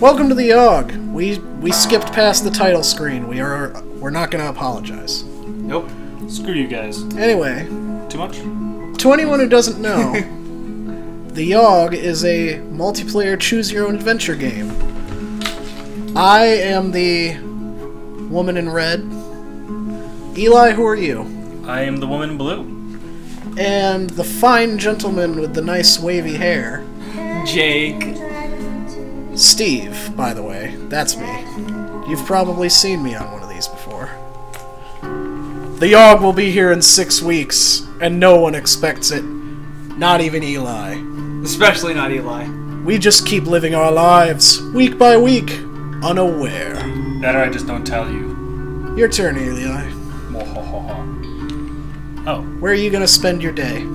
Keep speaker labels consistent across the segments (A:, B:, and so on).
A: Welcome to the Yahwg. We skipped past the title screen. We're not gonna apologize.
B: Nope. Screw you guys.
A: Anyway.
B: Too much?
A: To anyone who doesn't know, the Yahwg is a multiplayer choose-your-own-adventure game. I am the woman in red. Eli, who are you?
B: I am the woman in blue.
A: And the fine gentleman with the nice wavy hair.
C: Jake.
A: Steve, by the way. That's me. You've probably seen me on one of these before. The Yahwg will be here in 6 weeks, and no one expects it. Not even Eli.
C: Especially not Eli.
A: We just keep living our lives, week by week, unaware.
B: That or I just don't tell you.
A: Your turn, Eli.
B: Oh.
A: Where are you going to spend your day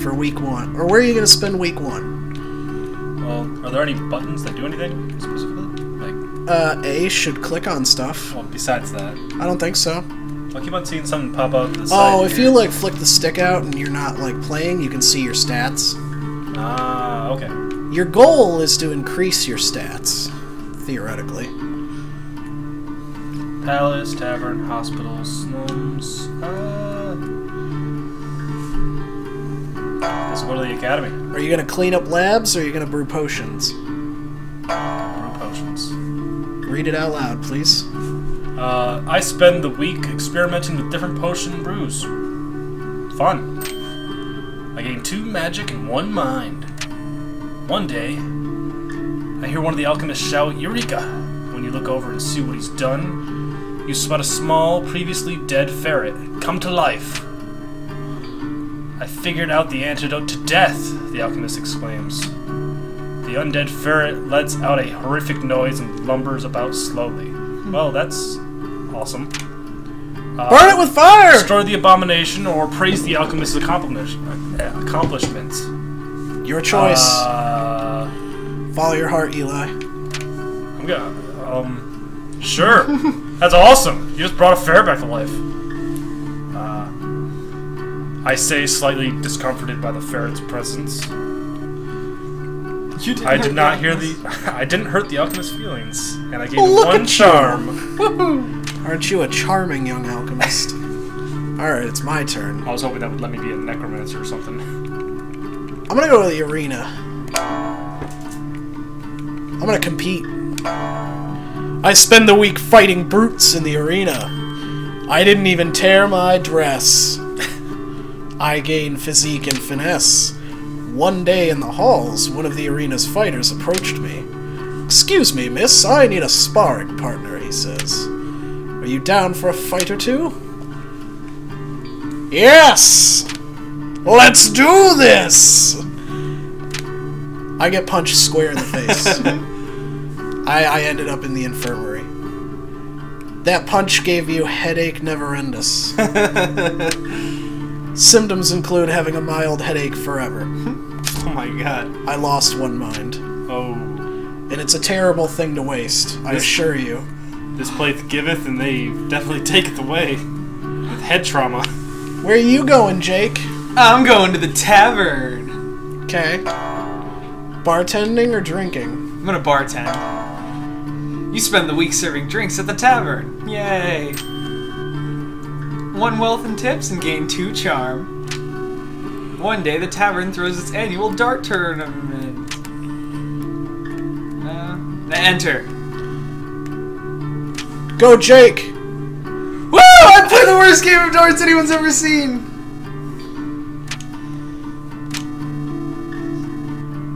A: for week 1? Or where are you going to spend week 1?
B: Well, are there any buttons that do anything specifically? Like,
A: A should click on stuff.
B: well, besides that.
A: I don't think so.
B: I keep on seeing something pop up to the side.
A: Oh, if you, like, flick the stick out and you're not, like, playing, you can see your stats.
B: Ah, okay.
A: Your goal is to increase your stats, theoretically.
B: Palace, tavern, hospital, slums. Let's go to the academy.
A: Are you going to clean up labs, or are you going to brew potions?
B: Brew potions.
A: Read it out loud, please.
B: I spend the week experimenting with different potion brews. Fun. I gain 2 magic and 1 mind. One day, I hear one of the alchemists shout, "Eureka!" When you look over and see what he's done, you spot a small, previously dead ferret come to life. "I figured out the antidote to death," the alchemist exclaims. The undead ferret lets out a horrific noise and lumbers about slowly. Well, that's awesome.
A: Burn it with fire!
B: Destroy the abomination or praise the alchemist's accomplishments.
A: Your choice. Follow your heart, Eli.
B: I'm gonna, sure. That's awesome. You just brought a ferret back to life. I say, slightly discomforted by the ferret's presence. I did not hear the. I didn't hurt the alchemist's feelings, and I gave him 1 charm.
A: Aren't you a charming young alchemist? Alright, it's my turn.
B: I was hoping that would let me be a necromancer or something.
A: I'm gonna go to the arena. I'm gonna compete. I spend the week fighting brutes in the arena. I didn't even tear my dress. I gain physique and finesse. One day in the halls, one of the arena's fighters approached me. "Excuse me, miss, I need a sparring partner," he says. "Are you down for a fight or two?" "Yes! Let's do this!" I get punched square in the face. I ended up in the infirmary. That punch gave you headache never-endus. Symptoms include having a mild headache forever.
B: Oh my god.
A: I lost 1 mind.
B: Oh.
A: And it's a terrible thing to waste, I assure you.
B: This place giveth, and they definitely taketh away. With head trauma.
A: Where are you going, Jake?
C: I'm going to the tavern.
A: Okay. Bartending or drinking?
C: I'm gonna bartend. You spend the week serving drinks at the tavern. Yay. 1 wealth and tips and gain 2 charm. One day the tavern throws its annual dart tournament. Enter.
A: Go, Jake!
C: Woo! I play the worst game of darts anyone's ever seen!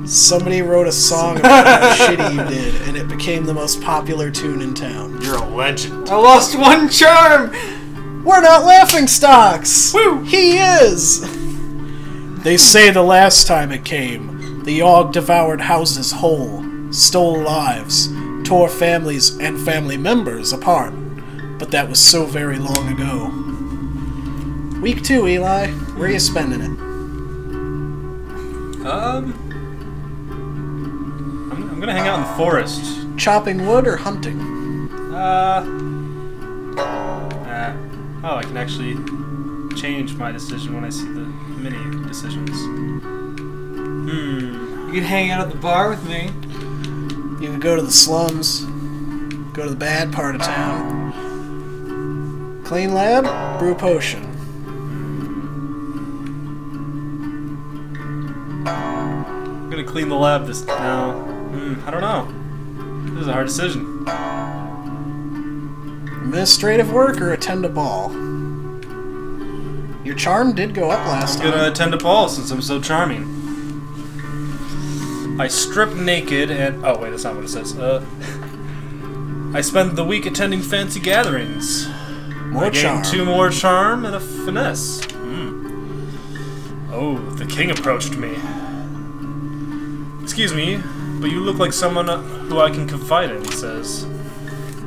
A: Somebody wrote a song about how shitty you did, and it became the most popular tune in town.
B: You're a legend.
C: I lost 1 charm!
A: We're not laughingstocks!
C: Woo!
A: He is! They say the last time it came, the Yahwg devoured houses whole, stole lives, tore families and family members apart. But that was so very long ago. Week 2, Eli. Where are you spending it?
B: I'm gonna hang out in the forest.
A: Chopping wood or hunting?
B: Oh, I can actually change my decision when I see the mini decisions.
C: You can hang out at the bar with me.
A: You can go to the slums, go to the bad part of town. Clean lab, brew potion.
B: I'm gonna clean the lab this now. I don't know. This is a hard decision.
A: Administrative work or attend a ball? Your charm did go up last time.
B: I'm gonna attend a ball since I'm so charming. I strip naked and... Oh, wait, that's not what it says. I spend the week attending fancy gatherings.
A: More charm.
B: 2 more charm and a finesse. Oh, the king approached me. Excuse me, but you look like someone who I can confide in, he says.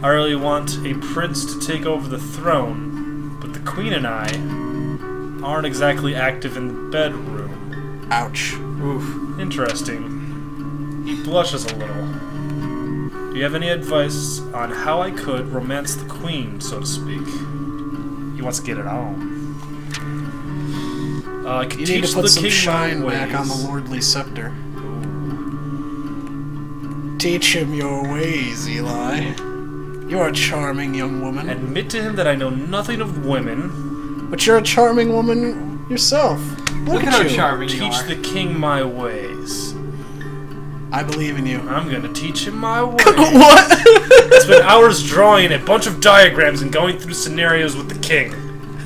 B: I really want a prince to take over the throne, but the queen and I aren't exactly active in the bedroom.
A: Ouch.
B: Oof. Interesting. He blushes a little. Do you have any advice on how I could romance the queen, so to speak? He wants to get it on. I could
A: You
B: teach
A: need to put
B: the
A: some
B: king
A: shine
B: my
A: back on the
B: ways.
A: lordly scepter. Teach him your ways, Eli. You're a charming young woman.
B: Admit to him that I know nothing of women.
A: But you're a charming woman yourself. Look
C: at
A: at
C: how
A: you.
C: charming you
B: Teach
C: are.
B: the king my ways.
A: I believe in you.
B: I'm gonna teach him my ways.
A: What?
B: I spent hours drawing a bunch of diagrams and going through scenarios with the king.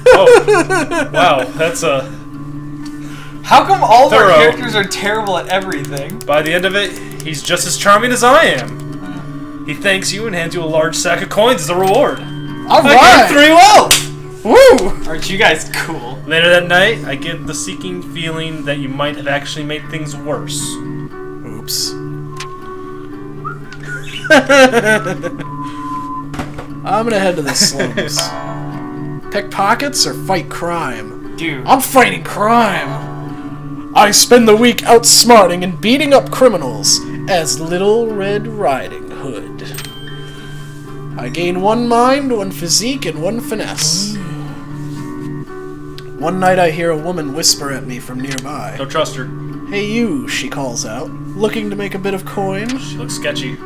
B: Oh, wow, that's a...
C: How come all of our
B: Thorough.
C: characters are terrible at everything?
B: By the end of it, he's just as charming as I am. He thanks you and hands you a large sack of coins as a reward.
A: All
B: I
A: right.
B: gained 3 wealth!
A: Woo!
C: Aren't you guys cool?
B: Later that night, I get the seeking feeling that you might have actually made things worse.
A: Oops. I'm gonna head to the slums. Pickpockets or fight crime?
C: Dude.
A: I'm fighting crime! I spend the week outsmarting and beating up criminals as Little Red Riding Hood. I gain 1 mind, 1 physique, and 1 finesse. One night I hear a woman whisper at me from nearby.
B: Don't trust her.
A: Hey you, she calls out, looking to make a bit of coin.
B: She looks sketchy.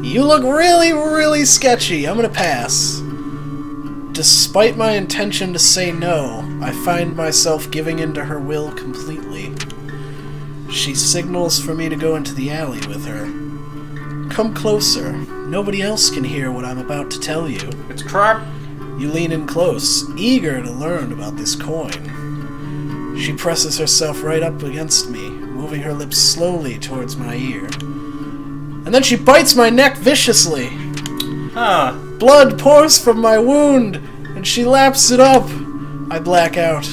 A: You look really, really sketchy. I'm gonna pass. Despite my intention to say no, I find myself giving in to her will completely. She signals for me to go into the alley with her. Come closer. Nobody else can hear what I'm about to tell you.
B: It's crap.
A: You lean in close, eager to learn about this coin. She presses herself right up against me, moving her lips slowly towards my ear. And then she bites my neck viciously.
B: Huh.
A: Blood pours from my wound, and she laps it up. I black out.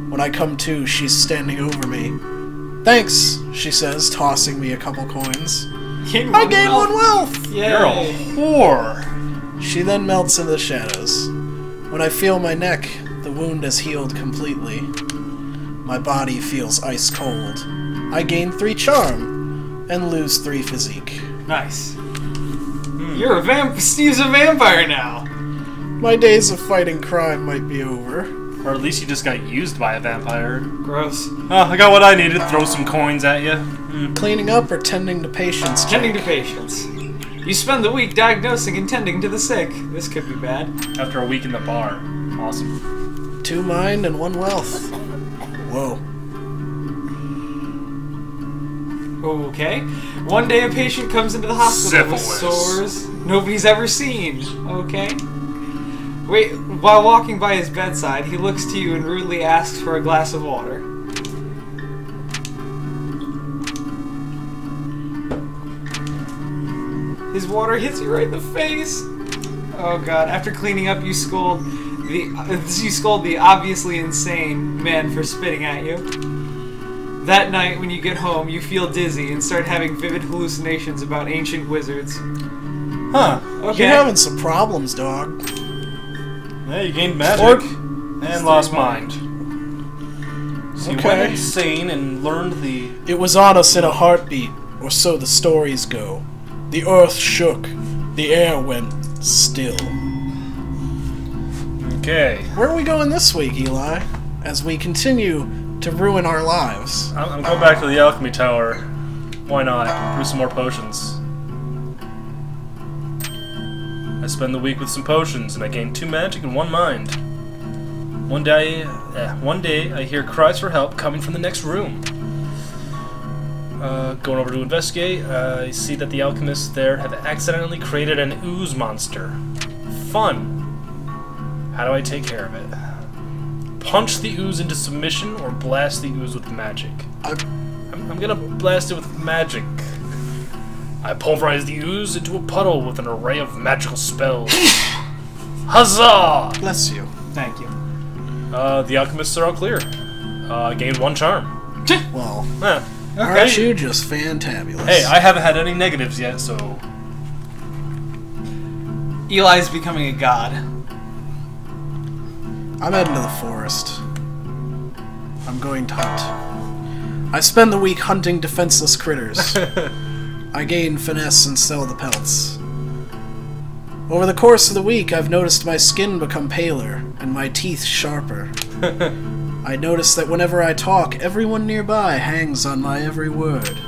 A: When I come to, she's standing over me. Thanks, she says, tossing me a couple coins. I gain 1 wealth!
C: Yay.
B: You're a whore.
A: She then melts into the shadows. When I feel my neck, the wound has healed completely. My body feels ice cold. I gain 3 charm, and lose 3 physique.
C: Nice. You're a Steve's a vampire now.
A: My days of fighting crime might be over.
B: Or at least you just got used by a vampire.
C: Gross.
B: Oh, I got what I needed. Throw some coins at you.
A: Cleaning up or tending to patients?
C: Tending to patients. You spend the week diagnosing and tending to the sick. This could be bad.
B: After a week in the bar. Awesome.
A: 2 mind and 1 wealth. Whoa.
C: Okay. One day a patient comes into the hospital with
B: Syphilis.
C: sores nobody's ever seen. Okay. Wait, while walking by his bedside, he looks to you and rudely asks for a glass of water. His water hits you right in the face. Oh god, after cleaning up you scold the obviously insane man for spitting at you. That night, when you get home, you feel dizzy and start having vivid hallucinations about ancient wizards.
B: Huh.
C: Okay.
A: You're having some problems, dog.
B: Yeah, you gained magic. And lost mind. So you
A: Okay.
B: went insane and learned the...
A: It was on us in a heartbeat, or so the stories go. The earth shook. The air went still.
B: Okay.
A: Where are we going this week, Eli? As we continue to ruin our lives.
B: I'm going back to the alchemy tower. Why not? Brew some more potions. spend the week with some potions, and I gain 2 magic and 1 mind. One day I hear cries for help coming from the next room. Going over to investigate, I see that the alchemists there have accidentally created an ooze monster. Fun. How do I take care of it? Punch the ooze into submission or blast the ooze with magic? I'm gonna blast it with magic. I pulverize the ooze into a puddle with an array of magical spells. Huzzah!
A: Bless you.
C: Thank you.
B: The alchemists are all clear. I gained 1 charm.
A: Well,
C: Okay.
A: aren't you just fantabulous?
B: Hey, I haven't had any negatives yet, so...
C: Eli's becoming a god.
A: I'm heading to the forest. I'm going to hunt. I spend the week hunting defenseless critters. I gain finesse and sell the pelts. Over the course of the week, I've noticed my skin become paler and my teeth sharper. I notice that whenever I talk, everyone nearby hangs on my every word.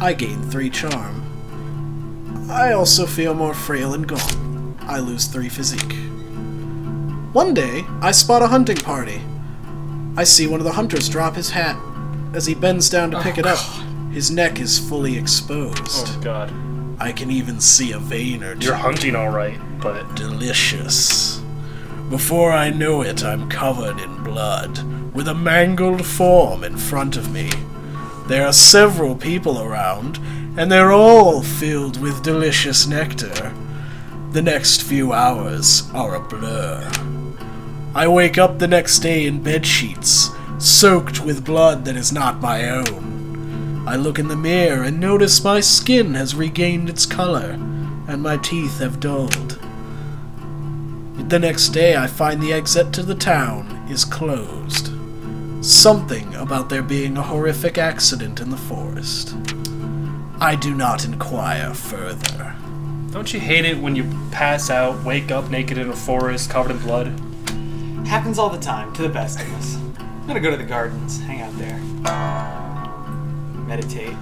A: I gain 3 charm. I also feel more frail and gaunt. I lose 3 physique. One day, I spot a hunting party. I see one of the hunters drop his hat. As he bends down to pick it up, his neck is fully exposed.
B: Oh, God.
A: I can even see a vein or two.
B: You're hunting alright, but...
A: Delicious. Before I know it, I'm covered in blood, with a mangled form in front of me. There are several people around, and they're all filled with delicious nectar. The next few hours are a blur. I wake up the next day in bedsheets, soaked with blood that is not my own. I look in the mirror and notice my skin has regained its color, and my teeth have dulled. The next day I find the exit to the town is closed. Something about there being a horrific accident in the forest. I do not inquire further.
B: Don't you hate it when you pass out, wake up naked in a forest covered in blood?
C: Happens all the time to the best of us. I'm gonna go to the gardens, hang out there. Meditate.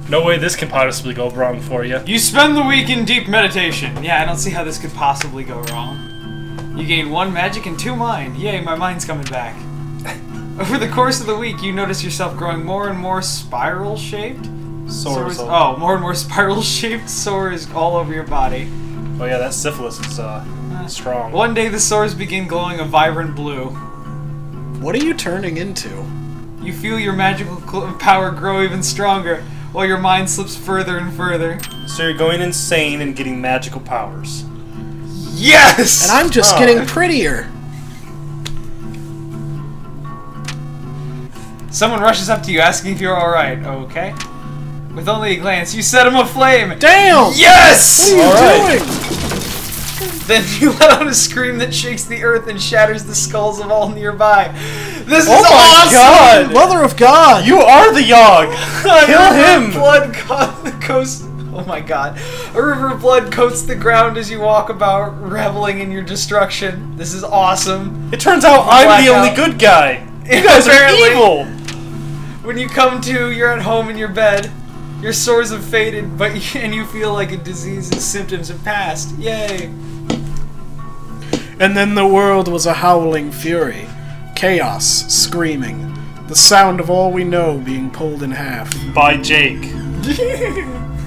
B: No way this can possibly go wrong for you.
C: You spend the week in deep meditation. Yeah, I don't see how this could possibly go wrong. You gain 1 magic and 2 mind. Yay, my mind's coming back. Over the course of the week, you notice yourself growing more and more spiral-shaped.
B: Sores.
C: Oh, more and more spiral-shaped sores all over your body.
B: Oh yeah, that syphilis is strong.
C: One day, the sores begin glowing a vibrant blue.
A: What are you turning into?
C: You feel your magical power grow even stronger, while your mind slips further and further.
B: So you're going insane and getting magical powers.
C: Yes!
A: And I'm just getting prettier.
C: Someone rushes up to you asking if you're alright. Okay. With only a glance, you set him aflame.
A: Damn!
C: Yes!
A: What are you doing?
C: Then you let out a scream that shakes the earth and shatters the skulls of all nearby. This is
B: Oh my
C: awesome!
B: God!
A: Mother of God!
B: You are the Yahwg! Kill him!
C: Blood coats. Oh my God! A river of blood coats the ground as you walk about, reveling in your destruction. This is awesome.
B: It turns out I'm the only good guy. You guys are evil.
C: When you come to, you're at home in your bed. Your sores have faded, and you feel like a disease's symptoms have passed. Yay!
A: And then the world was a howling fury. Chaos, screaming. The sound of all we know being pulled in half.
B: By Jake.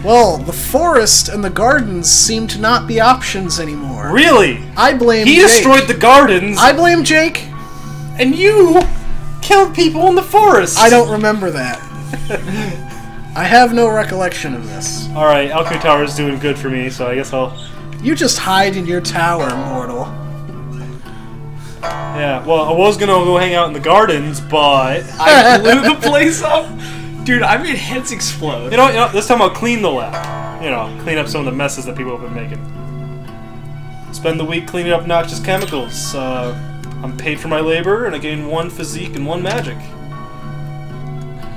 A: Well, the forest and the gardens seem to not be options anymore.
B: Really?
A: I blame
B: He
A: Jake.
B: destroyed the gardens,
A: I blame Jake.
B: and you killed people in the forest.
A: I don't remember that. I have no recollection of this.
B: Alright, Alchemy Tower is doing good for me, so I guess I'll...
A: You just hide in your tower, mortal.
B: Yeah, well, I was gonna go hang out in the gardens, but...
C: I blew the place up! Dude, I made heads explode.
B: You know, this time I'll clean the lab. You know, clean up some of the messes that people have been making. Spend the week cleaning up noxious chemicals. I'm paid for my labor, and I gain 1 physique and 1 magic.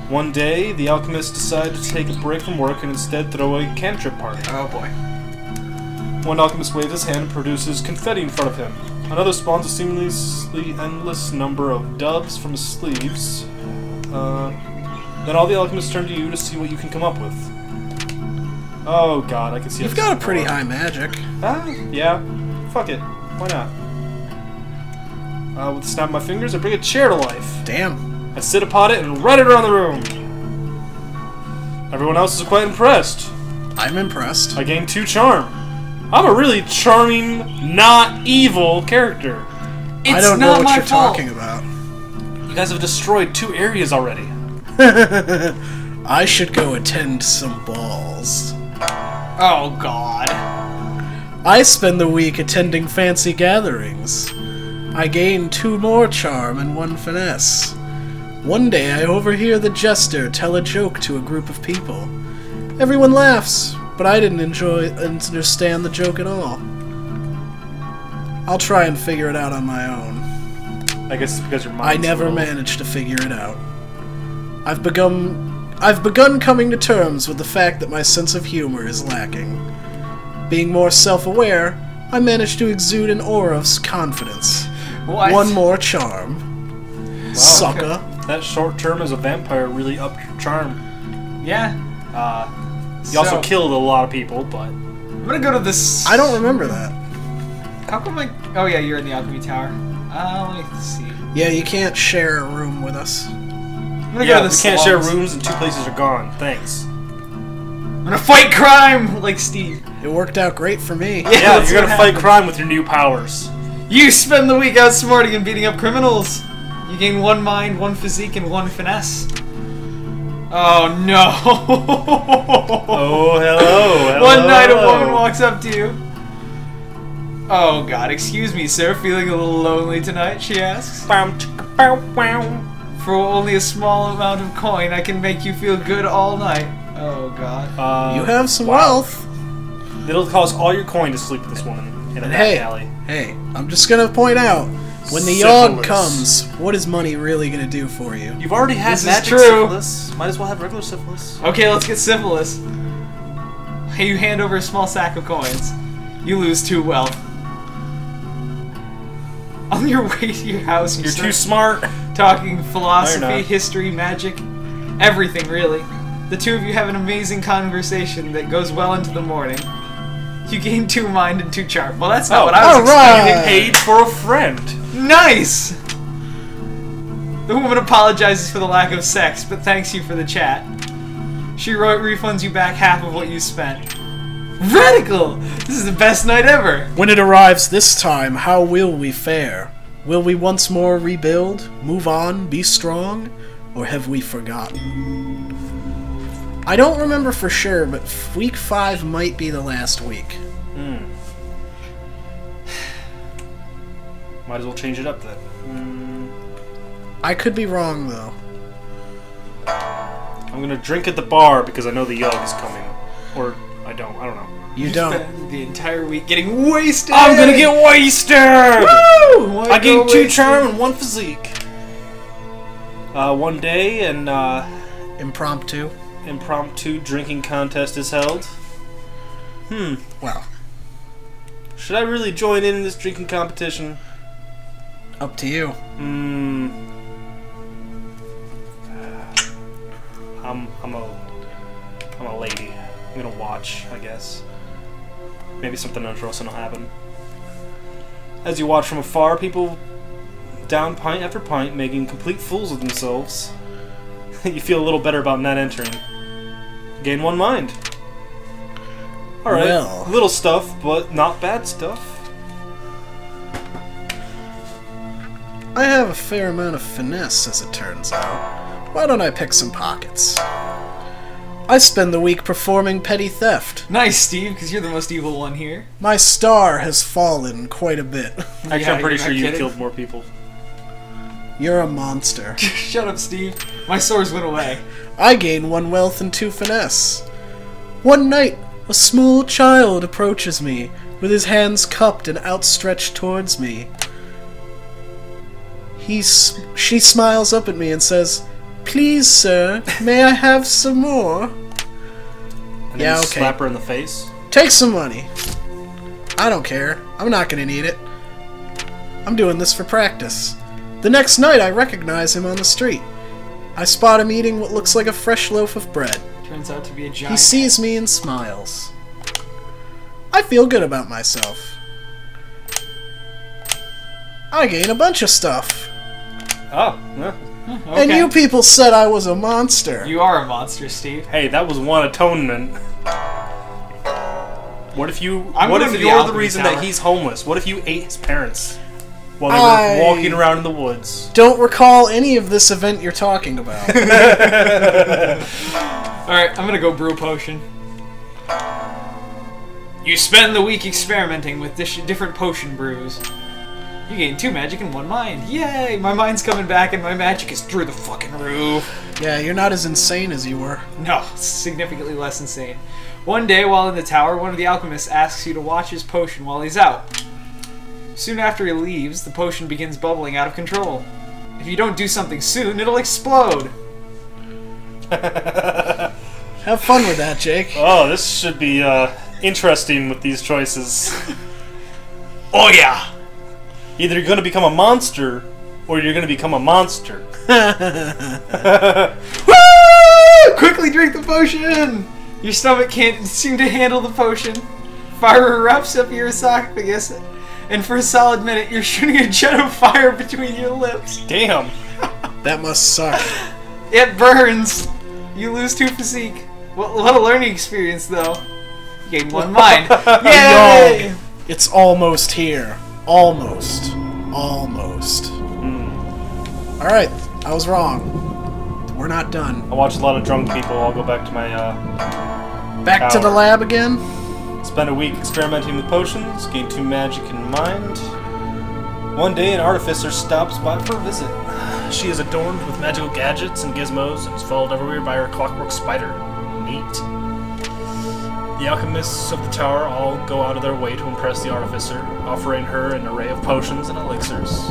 B: One day, the alchemists decide to take a break from work and instead throw a cantrip party.
C: Oh boy.
B: One alchemist waves his hand and produces confetti in front of him. Another spawns a seemingly endless number of doves from his sleeves. Then all the alchemists turn to you to see what you can come up with. Oh god, I can see.
A: You've got a pretty high magic.
B: Yeah. Fuck it. Why not? With the snap of my fingers, I bring a chair to life.
A: Damn.
B: I sit upon it and run it around the room. Everyone else is quite impressed.
A: I'm impressed.
B: I gain 2 charm. I'm a really charming, not evil character.
C: It's
A: I don't know
C: not
A: what
C: my
A: you're
C: fault.
A: talking about.
B: You guys have destroyed 2 areas already.
A: I should go attend some balls.
C: Oh god.
A: I spend the week attending fancy gatherings. I gain 2 more charm and 1 finesse. One day I overhear the jester tell a joke to a group of people. Everyone laughs, but I didn't understand the joke at all. I'll try and figure it out on my own.
B: I guess it's because your
A: I
B: mind's
A: never
B: little.
A: managed to figure it out. I've begun coming to terms with the fact that my sense of humor is lacking. Being more self-aware, I managed to exude an aura of confidence.
C: What?
A: 1 more charm.
B: Wow.
A: Sucker.
B: That short term as a vampire really upped your charm.
C: Yeah.
B: You also killed a lot of people, but...
C: I'm gonna go to this...
A: I don't remember that.
C: How come I... Oh yeah, you're in the alchemy tower. Let me see.
A: Yeah, you can't share a room with us.
C: I'm gonna
B: Yeah,
C: go to
B: we
C: the
B: can't share
C: slums.
B: rooms and 2 places are gone. Thanks.
C: I'm gonna fight crime like Steve.
A: It worked out great for me.
C: Yeah,
B: Yeah,
C: that's
B: you're
C: what
B: gonna fight
C: happened.
B: crime with your new powers.
C: You spend the week outsmarting and beating up criminals. You gain 1 mind, 1 physique, and 1 finesse. Oh no!
B: Oh, hello.
C: One night a woman walks up to you. Oh god, excuse me, sir, feeling a little lonely tonight, she asks. For only a small amount of coin, I can make you feel good all night. Oh god.
A: You have some
B: wow.
A: wealth.
B: It'll cost all your coin to sleep with this woman in a
A: And
B: back
A: hey,
B: alley.
A: hey, I'm just gonna point out, when the
B: Syphilis.
A: Yahwg comes, what is money really gonna do for you?
B: You've already had
C: This is
B: magic
C: true.
B: syphilis. Might as well have regular syphilis.
C: Okay, let's get syphilis. Hey, you hand over a small sack of coins. You lose 2 wealth. On your way to your house, you
B: You're
C: start
B: too smart.
C: talking
B: No,
C: philosophy,
B: you're not.
C: history, magic, everything really. The 2 of you have an amazing conversation that goes well into the morning. You gain 2 mind and 2 charm. Well, that's not what I was
A: alright.
C: expecting.
B: Paid for a friend.
C: Nice! The woman apologizes for the lack of sex, but thanks you for the chat. She refunds you back half of what you spent. Radical! This is the best night ever!
A: When it arrives this time, how will we fare? Will we once more rebuild, move on, be strong, or have we forgotten? I don't remember for sure, but week 5 might be the last week.
B: Might as well change it up then.
A: I could be wrong, though.
B: I'm gonna drink at the bar because I know the Yahwg is coming. Or I don't know.
A: You don't.
C: Spend the entire week getting wasted!
B: I'm gonna get wasted!
C: Woo! Why
B: I
C: go
B: gained 2
C: wasted?
B: charm and 1 physique. One day and
A: Impromptu.
B: impromptu drinking contest is held.
A: Well,
B: Should I really join in this drinking competition?
A: up to you.
B: I'm a lady. I'm gonna watch, I guess. Maybe something interesting will happen. As you watch from afar, people down pint after pint, making complete fools of themselves. You feel a little better about not entering. Gain 1 mind. Alright,
A: Well.
B: little stuff, but not bad stuff.
A: I have a fair amount of finesse, as it turns out. Why don't I pick some pockets? I spend the week performing petty theft.
C: Nice, Steve, because you're the most evil one here.
A: My star has fallen quite a bit.
B: Actually,
C: Yeah,
B: I'm pretty
C: you're
B: sure
C: not
B: you
C: kidding.
B: killed more people.
A: You're a monster.
C: Shut up, Steve. My sores went away.
A: I gain 1 wealth and 2 finesse. One night, a small child approaches me, with his hands cupped and outstretched towards me. She smiles up at me and says, "Please, sir, may I have some more?"
B: And
A: Yeah,
B: then you
A: okay.
B: slap her in the face.
A: Take some money. I don't care. I'm not gonna need it. I'm doing this for practice. The next night, I recognize him on the street. I spot him eating what looks like a fresh loaf of bread.
C: Turns out to be a giant.
A: He sees me and smiles. I feel good about myself. I gain a bunch of stuff.
B: Oh, yeah.
C: Okay.
A: And you people said I was a monster.
C: You are a monster, Steve.
B: Hey, that was one atonement. What if you?
C: I'm
B: What
C: going
B: if
C: to the
B: you're the
C: Alchemy
B: reason
C: Tower.
B: that he's homeless? What if you ate his parents while they
A: I-
B: were walking around in the woods?
A: Don't recall any of this event you're talking about.
C: Alright, I'm gonna go brew a potion. You spend the week experimenting with different potion brews. You gain 2 magic and 1 mind. Yay! My mind's coming back and my magic is through the fucking roof.
A: Yeah, you're not as insane as you were.
C: No, significantly less insane. One day, while in the tower, one of the alchemists asks you to watch his potion while he's out. Soon after he leaves, the potion begins bubbling out of control. If you don't do something soon, it'll explode.
A: Have fun with that, Jake.
B: Oh, this should be interesting with these choices.
C: Oh yeah!
B: Either you're going to become a monster, or you're going to become a monster.
C: Woo! Quickly drink the potion! Your stomach can't seem to handle the potion. Fire erupts up your esophagus, and for a solid minute, you're shooting a jet of fire between your lips.
B: Damn.
A: That must suck.
C: It burns. You lose 2 physique. What a learning experience, though. You gain 1 mind. Yay!
A: Yahwg. It's almost here. Almost. Almost. Alright, I was wrong. We're not done.
B: I watch a lot of drunk people. I'll go back to my
A: Back to the
B: tower.
A: lab again?
B: Spend a week experimenting with potions, gain 2 magic and mind. One day, an artificer stops by for a visit. She is adorned with magical gadgets and gizmos and is followed everywhere by her clockwork spider. Neat. The alchemists of the tower all go out of their way to impress the artificer, offering her an array of potions and elixirs.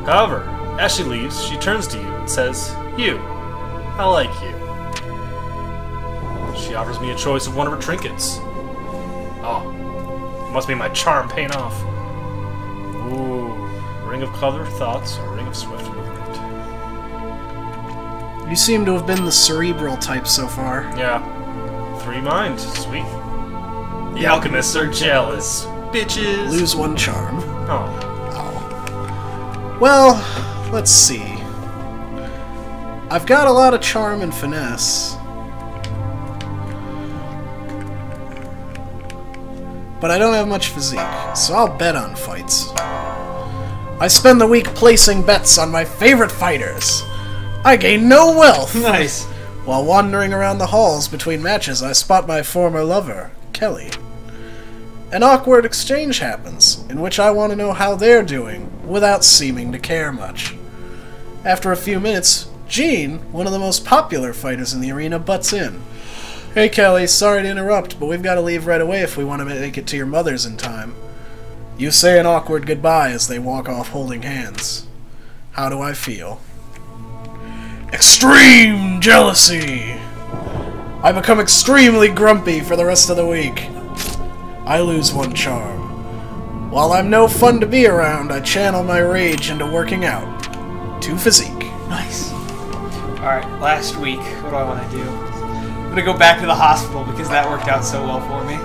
B: However, as she leaves, she turns to you and says, "You, I like you." She offers me a choice of one of her trinkets. Oh, it must be my charm paying off. Ooh, ring of clever thoughts or ring of swift movement.
A: You seem to have been the cerebral type so far.
B: Yeah, 3 mind, sweet. The alchemists are jealous, bitches.
A: Lose 1 charm.
B: Oh,
A: Well, let's see. I've got a lot of charm and finesse. But I don't have much physique, so I'll bet on fights. I spend the week placing bets on my favorite fighters. I gain no wealth.
C: Nice.
A: While wandering around the halls between matches, I spot my former lover, Kelly. An awkward exchange happens, in which I want to know how they're doing, without seeming to care much. After a few minutes, Jean, one of the most popular fighters in the arena, butts in. "Hey Kelly, sorry to interrupt, but we've got to leave right away if we want to make it to your mother's in time." You say an awkward goodbye as they walk off holding hands. How do I feel? Extreme jealousy! I become extremely grumpy for the rest of the week. I lose 1 charm. While I'm no fun to be around, I channel my rage into working out. 2 physique.
C: Nice. Alright, last week, what do I want to do? I'm gonna go back to the hospital because that worked out so well for me.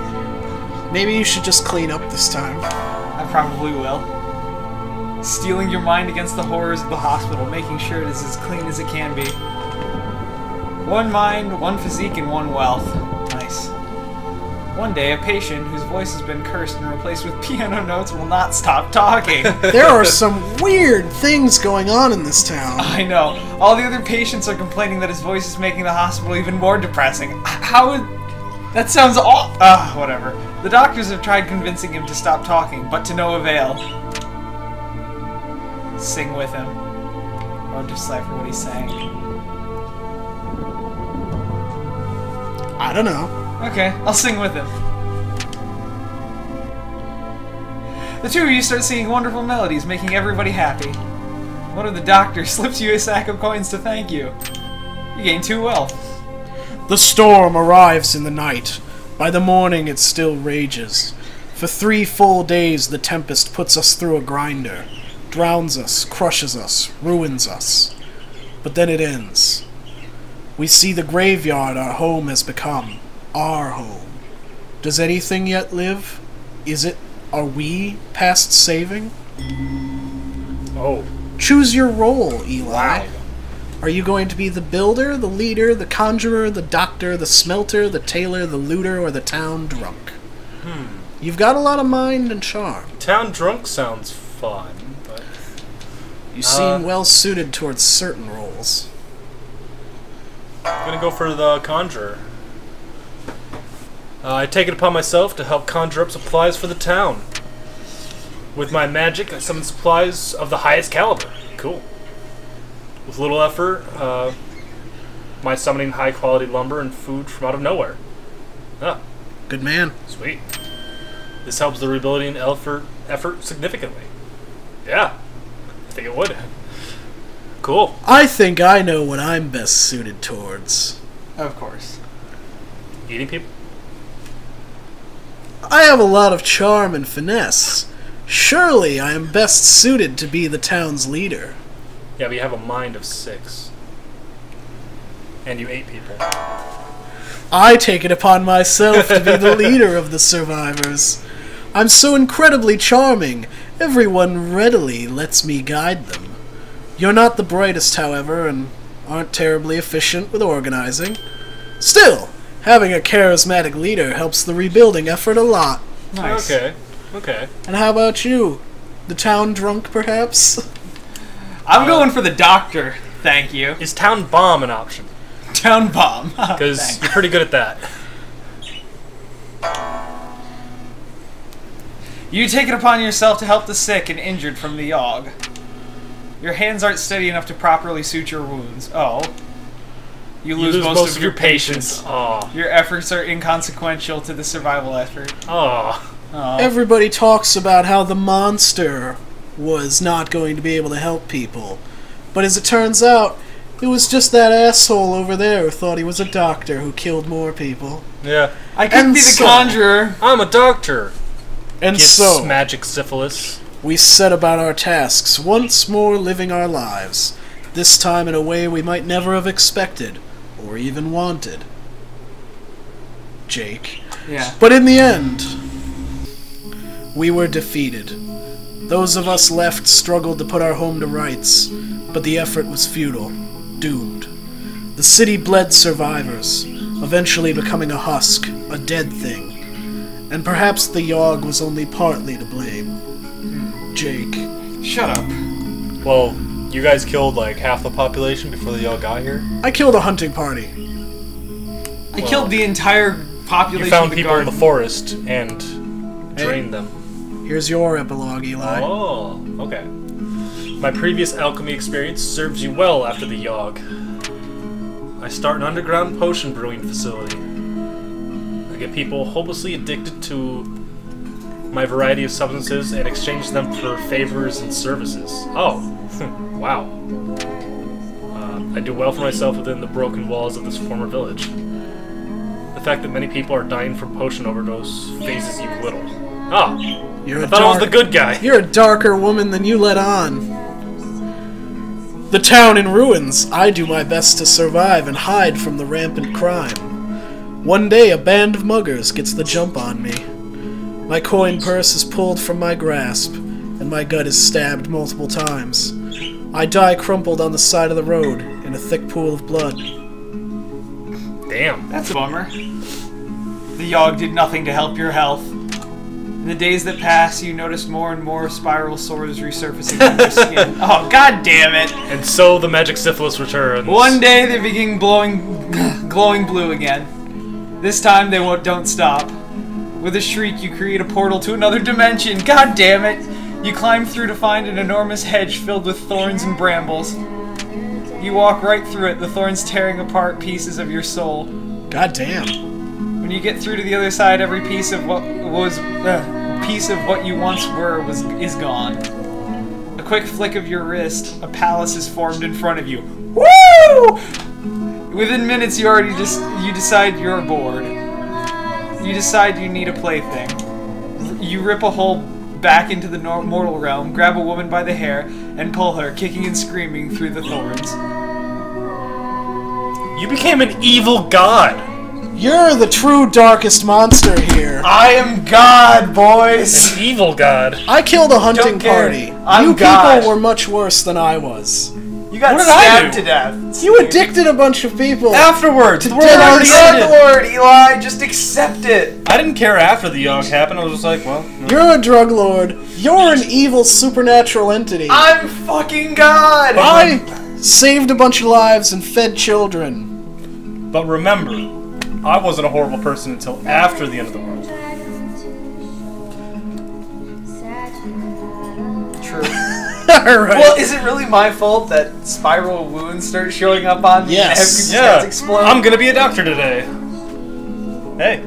A: Maybe you should just clean up this time.
C: I probably will. Steeling your mind against the horrors of the hospital, making sure it is as clean as it can be. 1 mind, 1 physique, and 1 wealth. Nice. One day, a patient whose voice has been cursed and replaced with piano notes will not stop talking.
A: There are some weird things going on in this town.
C: I know. All the other patients are complaining that his voice is making the hospital even more depressing. How would... That sounds all... whatever. The doctors have tried convincing him to stop talking, but to no avail. Sing with him. Or decipher what he's saying.
A: I don't know.
C: Okay, I'll sing with him. The 2 of you start singing wonderful melodies, making everybody happy. One of the doctors slips you a sack of coins to thank you. You gain 2 wealth.
A: The storm arrives in the night. By the morning it still rages. For 3 full days the tempest puts us through a grinder. Drowns us, crushes us, ruins us. But then it ends. We see the graveyard our home has become. Our home. Does anything yet live? Are we past saving?
B: Oh.
A: Choose your role, Eli.
B: Wow.
A: Are you going to be the builder, the leader, the conjurer, the doctor, the smelter, the tailor, the looter, or the town drunk? You've got a lot of mind and charm.
B: Town drunk sounds fun, but...
A: You seem well suited towards certain roles.
B: I'm gonna go for the conjurer. I take it upon myself to help conjure up supplies for the town. With my magic, I summon supplies of the highest caliber. Cool. With little effort, my summoning high-quality lumber and food from out of nowhere. Ah,
A: Good man.
B: sweet. This helps the rebuilding effort significantly. Yeah, I think it would. Cool.
A: I think I know what I'm best suited towards.
C: Of course.
B: Eating people?
A: I have a lot of charm and finesse. Surely I am best suited to be the town's leader.
B: Yeah, but you have a mind of 6. And you ate people.
A: I take it upon myself to be the leader of the survivors. I'm so incredibly charming, everyone readily lets me guide them. You're not the brightest, however, and aren't terribly efficient with organizing. Still, having a charismatic leader helps the rebuilding effort a lot.
C: Nice.
B: Okay.
A: And how about you? The town drunk, perhaps?
C: I'm going for the doctor. Thank you.
B: Is town bomb an option?
C: Town bomb.
B: Because
C: Thanks.
B: you're pretty good at that.
C: You take it upon yourself to help the sick and injured from the Yahwg. Your hands aren't steady enough to properly suture your wounds. Oh. You lose most of your patience.
B: Aw.
C: Your efforts are inconsequential to the survival effort.
B: Aw.
C: Oh.
A: Everybody talks about how the monster was not going to be able to help people. But as it turns out, it was just that asshole over there who thought he was a doctor who killed more people.
B: Yeah.
C: I could
A: And
C: be the
A: so-
C: conjurer.
B: I'm a doctor.
A: And
B: Gets
A: so,
B: magic syphilis.
A: we set about our tasks, once more living our lives, this time in a way we might never have expected, or even wanted. Jake.
C: Yeah.
A: But in the end, we were defeated. Those of us left struggled to put our home to rights, but the effort was futile, doomed. The city bled survivors, eventually becoming a husk, a dead thing. And perhaps the Yahwg was only partly to blame. Jake.
C: Shut up.
B: Well, you guys killed like half the population before they all got here.
A: I killed a hunting party.
C: I killed the entire population
B: You found
C: of the
B: people in
C: garden.
B: the forest and
A: Hey.
B: drained them.
A: Here's your epilogue, Eli.
B: Oh, okay. My previous alchemy experience serves you well after the Yahwg. I start an underground potion brewing facility. I get people hopelessly addicted to my variety of substances and exchange them for favors and services. Oh, wow. I do well for myself within the broken walls of this former village. The fact that many people are dying from potion overdose phases you little. Ah,
A: You're
B: I
A: a
B: thought I was the
A: dark-
B: good guy.
A: You're a darker woman than you let on. The town in ruins. I do my best to survive and hide from the rampant crime. One day, a band of muggers gets the jump on me. My coin purse is pulled from my grasp, and my gut is stabbed multiple times. I die crumpled on the side of the road in a thick pool of blood.
B: Damn.
C: That's a bummer. The Yahwg did nothing to help your health. In the days that passed, you noticed more and more spiral sores resurfacing on your skin. Oh, god damn it!
B: And so the magic syphilis returns.
C: One day they begin glowing blue again. This time they don't stop. With a shriek, you create a portal to another dimension. God damn it! You climb through to find an enormous hedge filled with thorns and brambles. You walk right through it, the thorns tearing apart pieces of your soul.
A: God damn.
C: When you get through to the other side, every piece of what you once were is gone. A quick flick of your wrist, a palace is formed in front of you. Woo! Within minutes, you decide you're bored. You decide you need a plaything. You rip a hole back into the mortal realm, grab a woman by the hair, and pull her, kicking and screaming through the thorns.
B: You became an evil god.
A: You're the true darkest monster here.
C: I am God, boys.
B: An evil god.
A: I killed a hunting
C: Don't care.
A: party.
C: I'm
A: You
C: God.
A: people were much worse than I was.
C: You got
B: What did I
C: stabbed
B: do?
C: to death.
A: You addicted a bunch of people.
C: Afterwards, the world
A: dead
C: already
A: ends.
C: ended. Lord, Eli, just accept it.
B: I didn't care after the Yahwg happened. I was just like, well.
A: You're a drug lord. You're an evil supernatural entity.
C: I'm fucking God.
A: I saved a bunch of lives and fed children.
B: But remember, I wasn't a horrible person until after the end of the world.
C: True.
A: Alright.
C: Well, is it really my fault that spiral wounds start showing up on me
A: Yes.
C: and everything explode?
B: I'm gonna be a doctor today. Hey.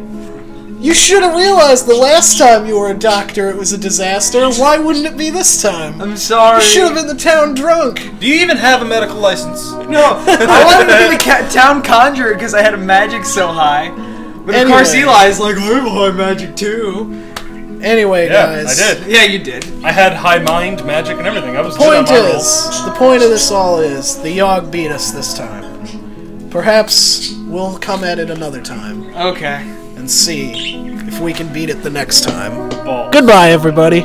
A: You should have realized the last time you were a doctor it was a disaster. Why wouldn't it be this time?
C: I'm sorry.
A: You should have been the town drunk.
B: Do you even have a medical license?
C: No, I wanted to be the town conjurer because I had a magic so high. But of course
A: Anyway.
C: Eli's like, I have high magic too.
A: Anyway,
B: Yeah,
A: guys.
B: I did.
C: Yeah, you did.
B: I had high mind, magic, and everything. I was good on
A: Point
B: my
A: is, the point of this all is, the Yahwg beat us this time. Perhaps we'll come at it another time
C: Okay.
A: and see if we can beat it the next time.
B: roll.
A: Goodbye, everybody.